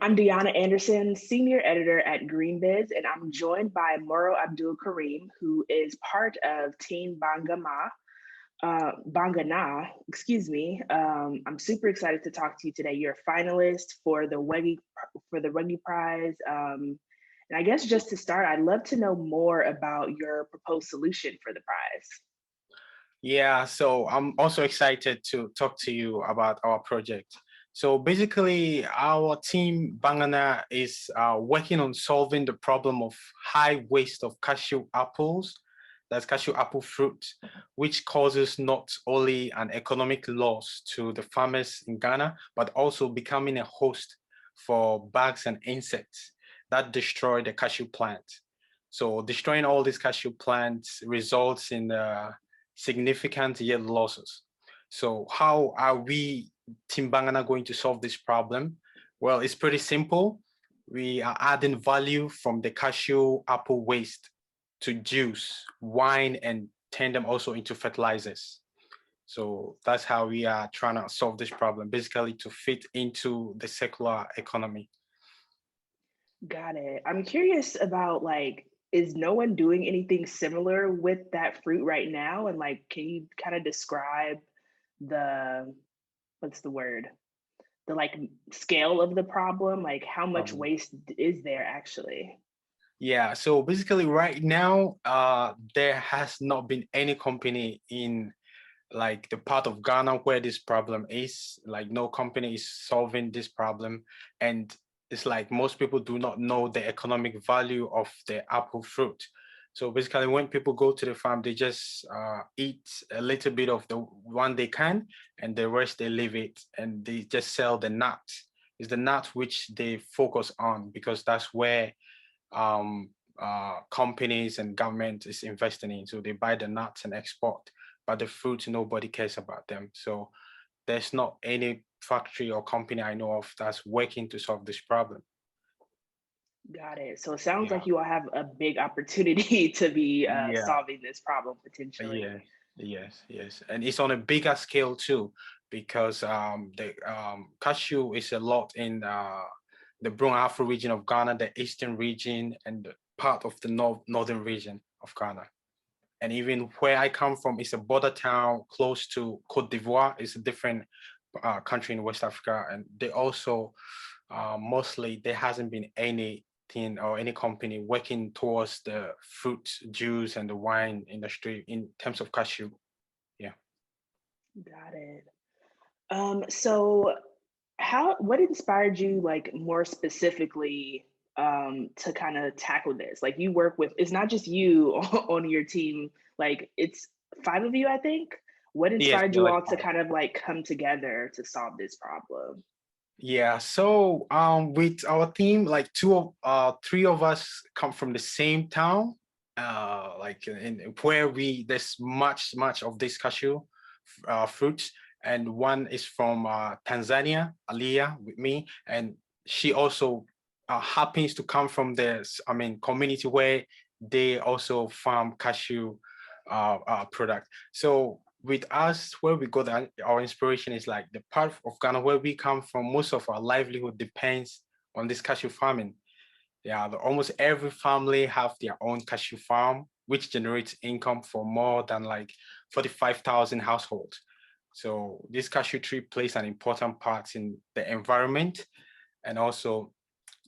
I'm Deonna Anderson, Senior Editor at GreenBiz, and I'm joined by Moro Abdul Karim, who is part of Team Banga Na, excuse me. I'm super excited to talk to you today. You're a finalist for the Wege Prize. And I guess just to start, I'd love to know more about your proposed solution for the prize. Yeah, so I'm also excited to talk to you about our project. So basically, our team Banga Na is working on solving the problem of high waste of cashew apples, that's cashew apple fruit, which causes not only an economic loss to the farmers in Ghana, but also becoming a host for bugs and insects that destroy the cashew plant. So destroying all these cashew plants results in significant yield losses. So how are we, Team Banga Na, going to solve this problem? Well, it's pretty simple. We are adding value from the cashew apple waste to juice, wine, and turn them also into fertilizers. So that's how we are trying to solve this problem, basically to fit into the circular economy. Got it. I'm curious about is no one doing anything similar with that fruit right now? And can you kind of describe the, what's the word? The scale of the problem? Like how much waste is there actually? Yeah, so basically right now, there has not been any company in like the part of Ghana where this problem is. Like no company is solving this problem. And it's like most people do not know the economic value of the apple fruit. So basically when people go to the farm, they just eat a little bit of the one they can, and the rest they leave it, and they just sell the nut. It's the nut which they focus on because that's where companies and government is investing in. So they buy the nuts and export, but the fruits, nobody cares about them. So there's not any factory or company I know of that's working to solve this problem. Got it. So it sounds like you all have a big opportunity to be solving this problem potentially. Yeah, yes. And it's on a bigger scale too, because the cashew is a lot in the Brong-Ahafo region of Ghana, the eastern region, and part of the northern region of Ghana. And even where I come from is a border town close to Cote d'Ivoire. It's a different country in West Africa. And they also, mostly, there hasn't been anything or any company working towards the fruit juice and the wine industry in terms of cashew. Yeah. Got it. So what inspired you more specifically to kind of tackle this? Like you work with, it's not just you on your team, it's 5 of you, I think. What Yes, inspired you all to kind of come together to solve this problem? Yeah, so with our team, like three of us come from the same town, like in where there's much of this cashew fruits, and one is from Tanzania, Aliyah, with me, and she also happens to come from this, community where they also farm cashew product. So with us, where we got our inspiration is like the part of Ghana where we come from. Most of our livelihood depends on this cashew farming. Yeah, almost every family have their own cashew farm, which generates income for more than like 45,000 households. So this cashew tree plays an important part in the environment, and also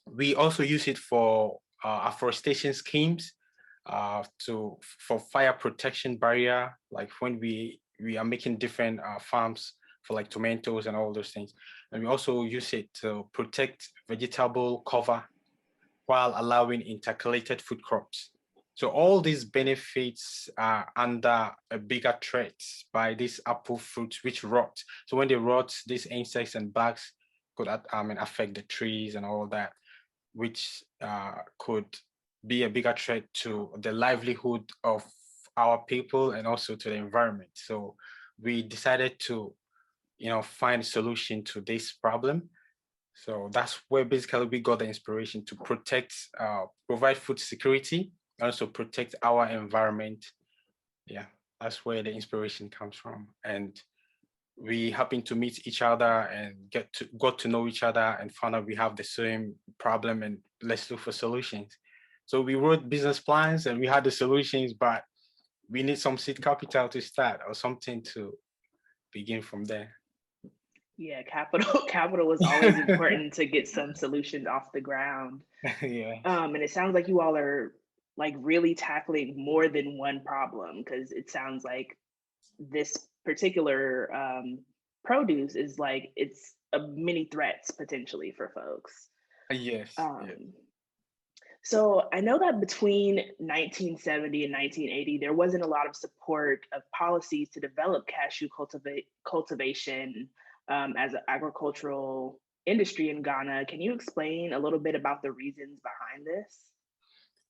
we also use it for afforestation schemes, for fire protection barrier, like when we are making different farms for like tomatoes and all those things. And we also use it to protect vegetable cover while allowing intercalated food crops. So all these benefits are under a bigger threat by these apple fruits which rot. So when they rot, these insects and bugs could affect the trees and all that, which could be a bigger threat to the livelihood of our people and also to the environment. So we decided to, find a solution to this problem. So that's where basically we got the inspiration to provide food security, also protect our environment. Yeah, that's where the inspiration comes from. And we happened to meet each other and got to know each other and found out we have the same problem and let's look for solutions. So we wrote business plans and we had the solutions, but we need some seed capital to start or something to begin from there. Yeah, capital capital is always important to get some solutions off the ground. Yeah. And it sounds like you all are like really tackling more than one problem, because it sounds like this particular produce is like it's many threats potentially for folks. Yes. Yes. Um, so I know that between 1970 and 1980, there wasn't a lot of support of policies to develop cashew cultivation as an agricultural industry in Ghana. Can you explain a little bit about the reasons behind this?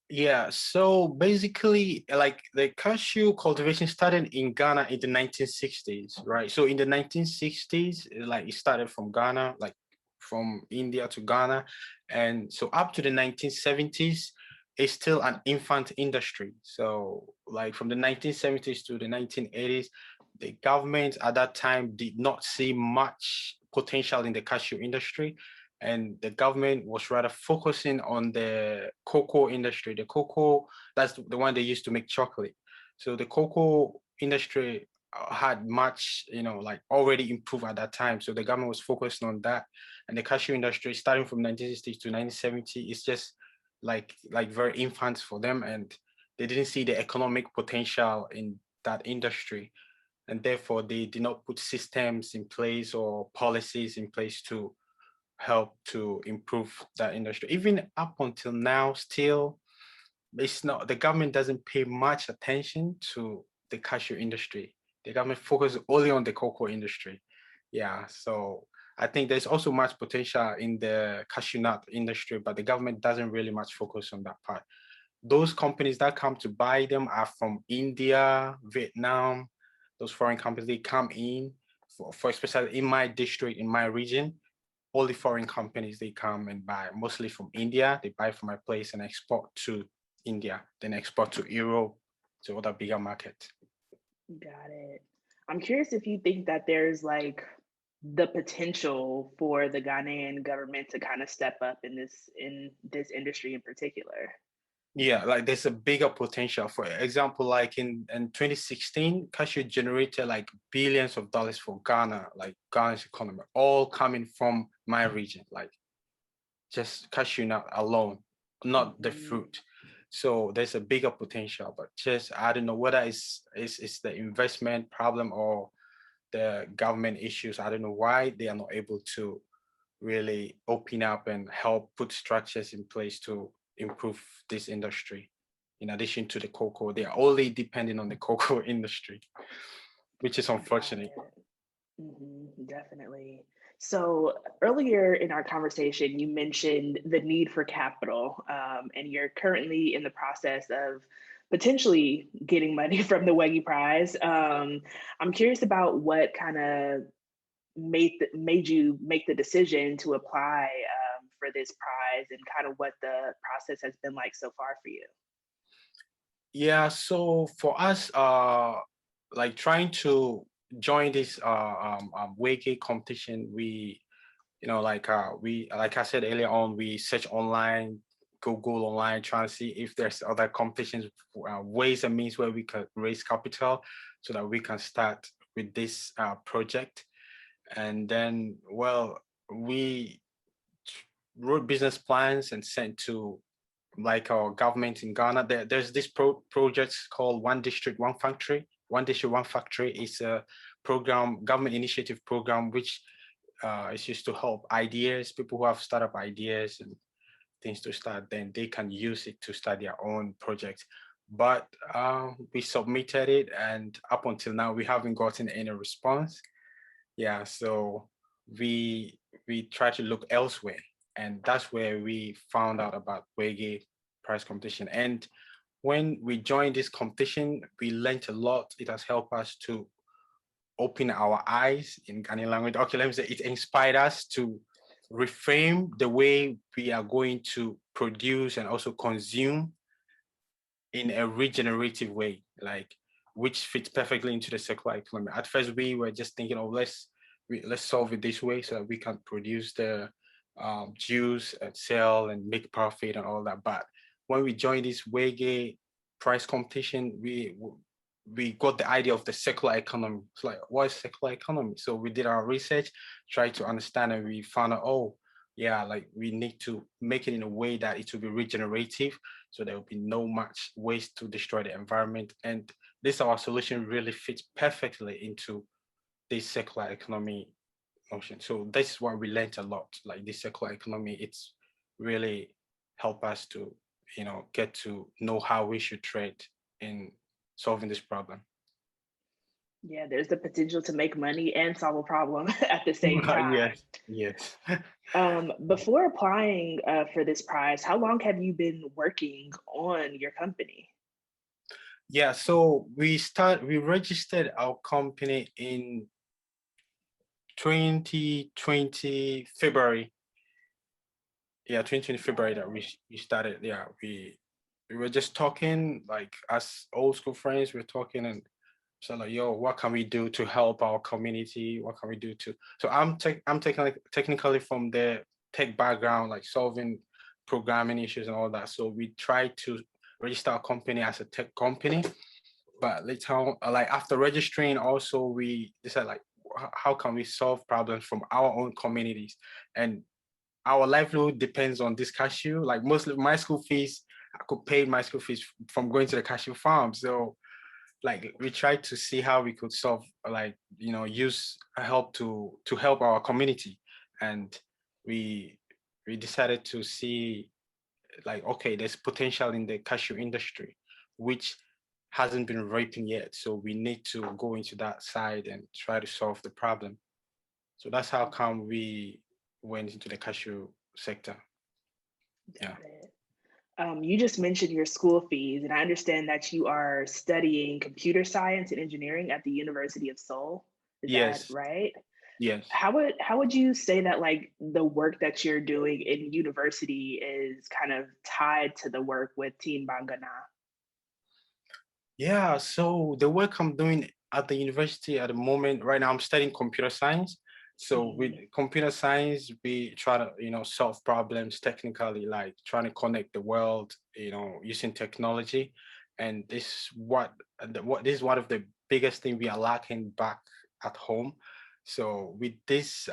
Yeah, so basically, like the cashew cultivation started in Ghana in the 1960s, right? So in the 1960s, like it started from Ghana, like from India to Ghana. And so up to the 1970s, it's still an infant industry. So like from the 1970s to the 1980s, the government at that time did not see much potential in the cashew industry, and the government was rather focusing on the cocoa industry. The cocoa, that's the one they used to make chocolate. So the cocoa industry had much, like already improved at that time. So the government was focused on that. And the cashew industry, starting from 1960 to 1970, is just like very infant for them. And they didn't see the economic potential in that industry. And therefore, they did not put systems in place or policies in place to help to improve that industry. Even up until now, still, it's not, the government doesn't pay much attention to the cashew industry. The government focuses only on the cocoa industry. Yeah, so I think there's also much potential in the cashew nut industry, but the government doesn't really much focus on that part. Those companies that come to buy them are from India, Vietnam. Those foreign companies, they come in for especially in my district, in my region, all the foreign companies, they come and buy mostly from India. They buy from my place and export to India, then export to Europe, to other bigger markets. Got it. I'm curious if you think that there's like the potential for the Ghanaian government to kind of step up in this industry in particular. Yeah, like there's a bigger potential. For example, like in 2016, cashew generated like billions of dollars for Ghana, like Ghana's economy, all coming from my region, like just cashew nut alone, not the Mhm. fruit. So there's a bigger potential, but just I don't know whether it's the investment problem or the government issues. I don't know why they are not able to really open up and help put structures in place to improve this industry. In addition to the cocoa, they are only depending on the cocoa industry, which is Got unfortunate. it. Definitely. So earlier in our conversation, you mentioned the need for capital, and you're currently in the process of potentially getting money from the Wege Prize. I'm curious about what kind of made you make the decision to apply for this prize, and kind of what the process has been like so far for you. Yeah, so for us, like trying to join this Wege competition, we, like I said earlier on, we search online, Google online, trying to see if there's other competitions, ways and means where we could raise capital so that we can start with this project. And then, well, we wrote business plans and sent to like our government in Ghana. There's this project called One District, One Factory. One District, One Factory is a program, government initiative program, which is used to help ideas, people who have startup ideas and things to start, then they can use it to start their own projects. But we submitted it, and up until now, we haven't gotten any response. Yeah, so we try to look elsewhere, and that's where we found out about Wege prize competition. And when we joined this competition, we learned a lot. It has helped us to open our eyes in Ghanaian language. Okay, let me say it inspired us to reframe the way we are going to produce and also consume in a regenerative way. Like which fits perfectly into the circular economy. At first, we were just thinking, oh, let's solve it this way so that we can produce the juice and sell and make profit and all that. But when we joined this Wege price competition, we got the idea of the circular economy. It's like, what is circular economy? So we did our research, tried to understand, and we found out, oh, yeah, like we need to make it in a way that it will be regenerative, so there will be no much waste to destroy the environment. And this our solution really fits perfectly into this circular economy notion. So this is why we learned a lot. Like this circular economy, it's really help us to, get to know how we should trade in solving this problem. Yeah, there's the potential to make money and solve a problem at the same time. Yes, yes. Before applying for this prize, how long have you been working on your company? Yeah, so we registered our company in 2020 February. Yeah, 2020 February that we started. Yeah, we were just talking like as old school friends. We're talking and so like, yo, what can we do to help our community? What can we do to? So I'm technically from the tech background, like solving programming issues and all that. So we tried to register our company as a tech company, but later on, like after registering, also we decided like, how can we solve problems from our own communities? And our livelihood depends on this cashew. Like mostly my school fees, I could pay my school fees from going to the cashew farm. So like we tried to see how we could solve, like, use help to help our community. And we decided to see like, okay, there's potential in the cashew industry, which hasn't been reaping yet. So we need to go into that side and try to solve the problem. So that's how come we went into the cashew sector. Yeah. Got it. You just mentioned your school fees, and I understand that you are studying computer science and engineering at the University of Seoul. Is that Yes. right? Yes. How would you say that like the work that you're doing in university is kind of tied to the work with Team Banga Na? Yeah. So the work I'm doing at the university at the moment, right now, I'm studying computer science. So with Mhm. computer science, we try to, solve problems technically, like trying to connect the world, using technology. And this is one of the biggest thing we are lacking back at home. So with this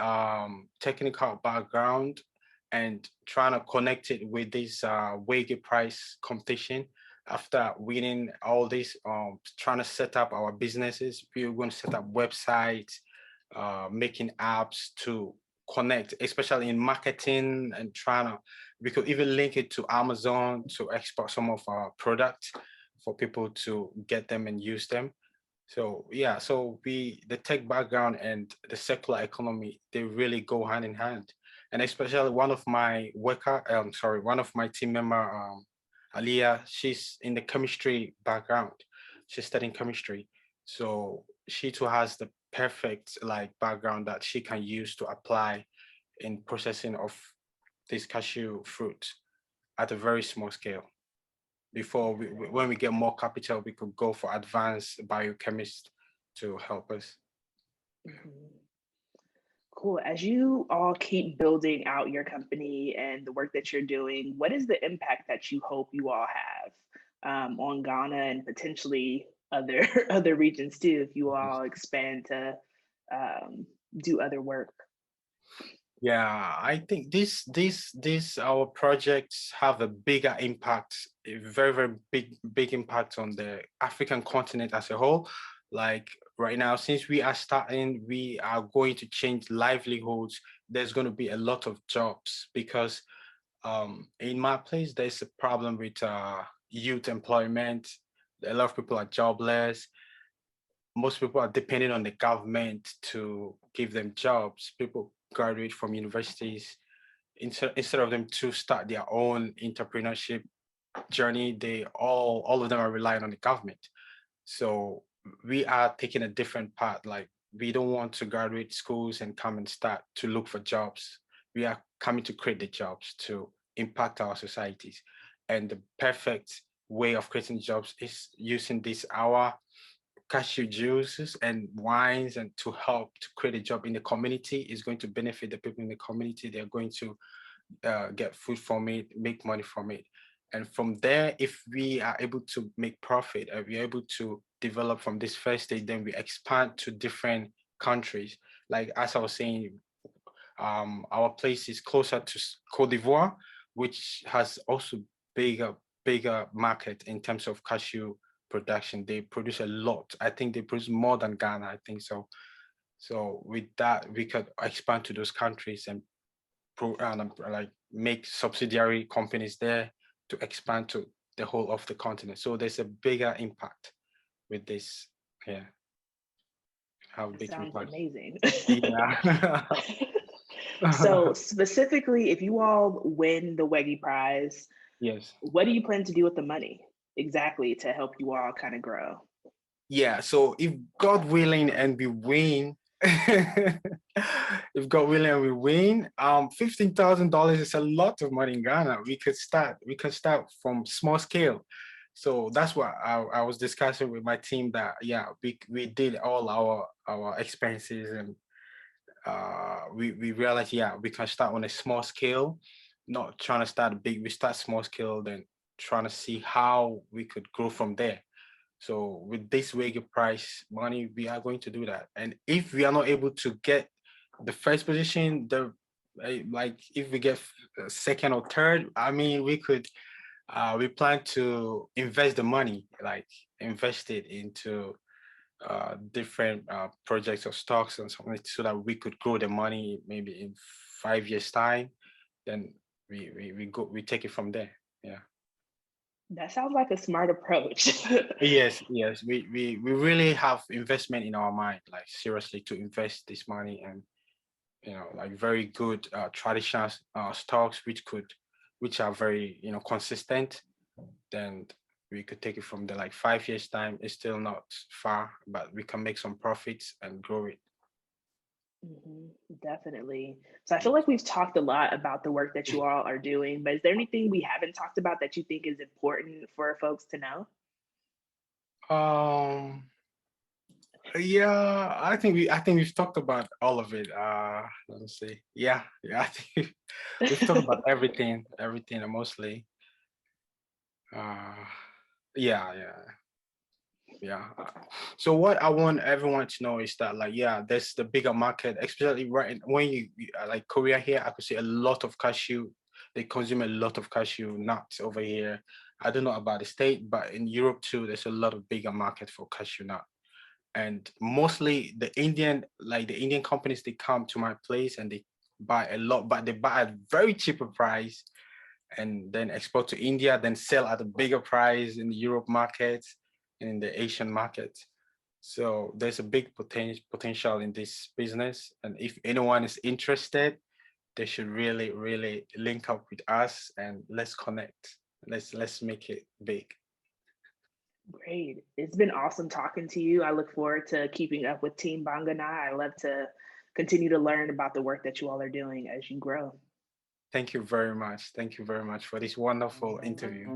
technical background and trying to connect it with this Wege price competition, after winning all this, trying to set up our businesses, we were going to set up websites, making apps to connect, especially in marketing and trying to, we could even link it to Amazon to export some of our products for people to get them and use them. So yeah, so the tech background and the circular economy, they really go hand in hand. And especially one of my team member, Aliyah, she's in the chemistry background. She's studying chemistry. So she too has the perfect like background that she can use to apply in processing of this cashew fruit at a very small scale. Before when we get more capital, we could go for advanced biochemists to help us. Mhm. Cool. As you all keep building out your company and the work that you're doing, what is the impact that you hope you all have on Ghana and potentially other other regions too, if you all expand to um, do other work? Yeah, I think this our projects have a bigger impact, a very, very big impact on the African continent as a whole. Like right now, since we are starting, we are going to change livelihoods. There's going to be a lot of jobs because in my place there's a problem with youth employment. A lot of people are jobless. Most people are depending on the government to give them jobs. People graduate from universities instead of them to start their own entrepreneurship journey. They all of them are relying on the government. So we are taking a different path. Like we don't want to graduate schools and come and start to look for jobs. We are coming to create the jobs to impact our societies. And the perfect way of creating jobs is using this our cashew juices and wines, and to help to create a job in the community. Is going to benefit the people in the community. They're going to get food from it, make money from it. And from there, if we are able to make profit, we're able to develop from this first stage, then we expand to different countries. Like as I was saying, our place is closer to Cote d'Ivoire, which has also bigger market in terms of cashew production. They produce a lot. I think they produce more than Ghana. I think so. So with that, we could expand to those countries and like make subsidiary companies there to expand to the whole of the continent. So there's a bigger impact with this. Yeah. How That big sounds impact. amazing. Yeah. So specifically, if you all win the Wege Prize, Yes. what do you plan to do with the money exactly to help you all kind of grow? Yeah. So if God willing and we win, if God willing and we win, $15,000 is a lot of money in Ghana. We could start from small scale. So that's what I was discussing with my team, that yeah, we did all our expenses, and we realized, yeah, we can start on a small scale, not trying to start big. We start small scale, then trying to see how we could grow from there. So with this Wege price money, we are going to do that. And if we are not able to get the first position, like if we get second or third, I mean, we plan to invest the money, like invest it into different projects or stocks and something, so that we could grow the money maybe in 5 years time. Then we take it from there. Yeah. That sounds like a smart approach. Yes, we really have investment in our mind, like seriously, to invest this money, and like very good traditional stocks, which are very consistent. Then we could take it from the, like, 5 years time. It's still not far, but we can make some profits and grow it. Mhm, definitely. So I feel like we've talked a lot about the work that you all are doing, but is there anything we haven't talked about that you think is important for folks to know? Um, yeah, I think we've talked about all of it. Let me see. Yeah, I think we've talked about everything mostly. Uh, yeah. So what I want everyone to know is that, like, yeah, there's the bigger market, especially when like Korea here. I could see a lot of cashew. They consume a lot of cashew nuts over here. I don't know about the state, but in Europe too, there's a lot of bigger market for cashew nut. And mostly the Indian companies, they come to my place and they buy a lot, but they buy at very cheaper price and then export to India, then sell at a bigger price in the Europe market and in the Asian market. So there's a big potential in this business. And if anyone is interested, they should really link up with us and let's connect. Let's make it big. Great. It's been awesome talking to you. I look forward to keeping up with Team Banga Na. I love to continue to learn about the work that you all are doing as you grow. Thank you very much. Thank you very much for this wonderful interview.